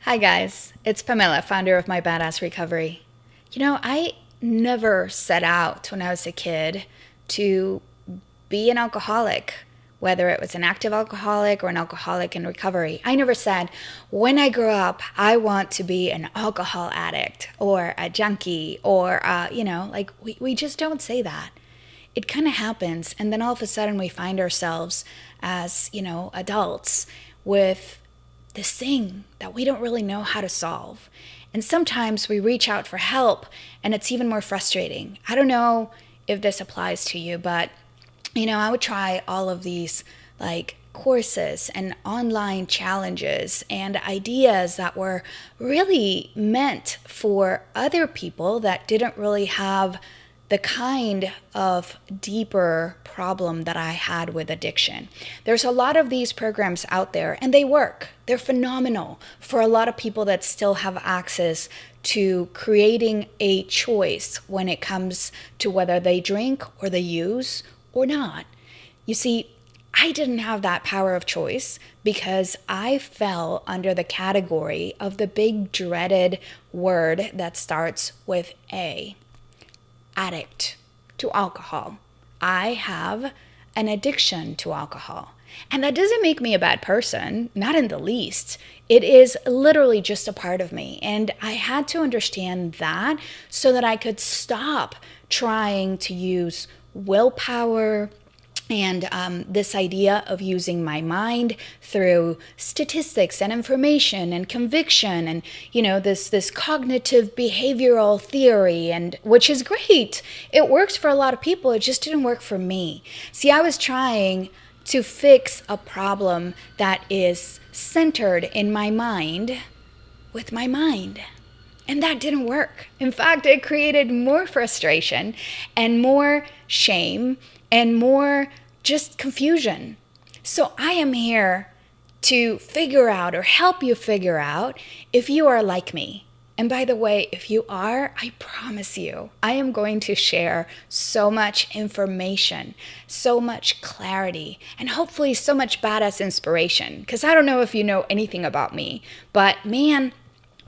Hi guys, it's Pamela, founder of My Badass Recovery. I never set out when I was a kid to be an alcoholic, whether it was an active alcoholic or an alcoholic in recovery. I never said, when I grow up, I want to be an alcohol addict or a junkie or, we just don't say that. It kind of happens, and then all of a sudden we find ourselves as, adults with this thing that we don't really know how to solve. And sometimes we reach out for help and it's even more frustrating. I don't know if this applies to you, but I would try all of these courses and online challenges and ideas that were really meant for other people that didn't really have the kind of deeper problem that I had with addiction. There's a lot of these programs out there and they work. They're phenomenal for a lot of people that still have access to creating a choice when it comes to whether they drink or they use or not. You see, I didn't have that power of choice because I fell under the category of the big dreaded word that starts with A. Addict to alcohol. I have an addiction to alcohol. And that doesn't make me a bad person, not in the least. It is literally just a part of me. And I had to understand that so that I could stop trying to use willpower and this idea of using my mind through statistics and information and conviction and, this cognitive behavioral theory, and which is great. It works for a lot of people. It just didn't work for me. See, I was trying to fix a problem that is centered in my mind with my mind. And that didn't work. In fact, it created more frustration and more shame and more just confusion. So I am here to figure out or help you figure out if you are like me. And by the way, if you are, I promise you, I am going to share so much information, so much clarity, and hopefully so much badass inspiration. Because I don't know if you know anything about me, but man,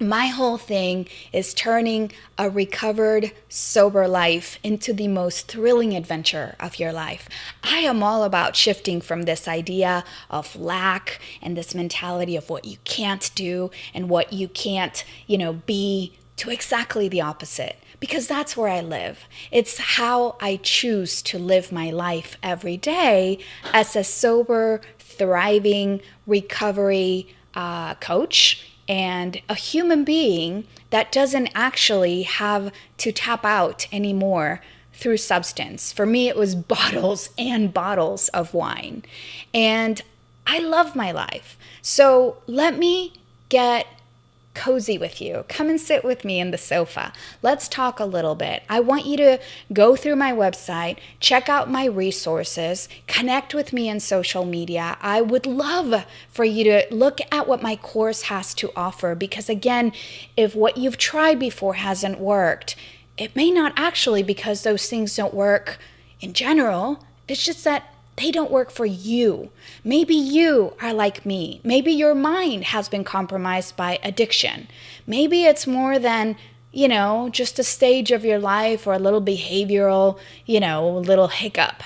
my whole thing is turning a recovered, sober life into the most thrilling adventure of your life. I am all about shifting from this idea of lack and this mentality of what you can't do and what you can't, be, to exactly the opposite. Because that's where I live. It's how I choose to live my life every day as a sober, thriving recovery coach and a human being that doesn't actually have to tap out anymore through substance. For me, it was bottles and bottles of wine. And I love my life. So let me get cozy with you. Come and sit with me in the sofa. Let's talk a little bit. I want you to go through my website, check out my resources, connect with me on social media. I would love for you to look at what my course has to offer because again, if what you've tried before hasn't worked, it may not actually because those things don't work in general. It's just that they don't work for you. Maybe you are like me. Maybe your mind has been compromised by addiction. Maybe it's more than, just a stage of your life or a little behavioral, little hiccup.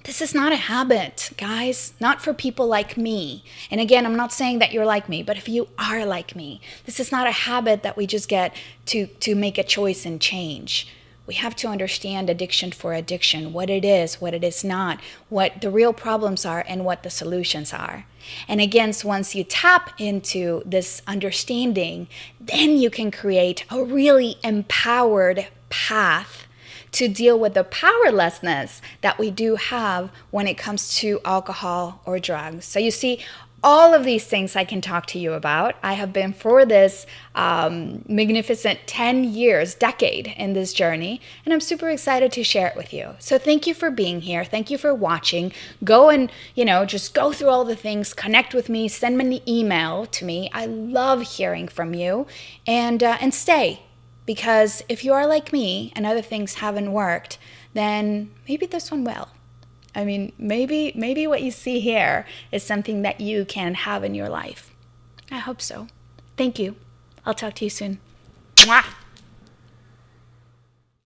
This is not a habit, guys, not for people like me. And again, I'm not saying that you're like me, but if you are like me, this is not a habit that we just get to make a choice and change. We have to understand addiction for addiction, what it is not, what the real problems are, and what the solutions are. And again, once you tap into this understanding, then you can create a really empowered path to deal with the powerlessness that we do have when it comes to alcohol or drugs. So you see, all of these things I can talk to you about. I have been for this magnificent 10 years, decade in this journey, and I'm super excited to share it with you. So thank you for being here. Thank you for watching. Go and, just go through all the things, connect with me, send me an email to me. I love hearing from you and stay, because if you are like me and other things haven't worked, then maybe this one will. I mean, maybe what you see here is something that you can have in your life. I hope so. Thank you. I'll talk to you soon. Mwah!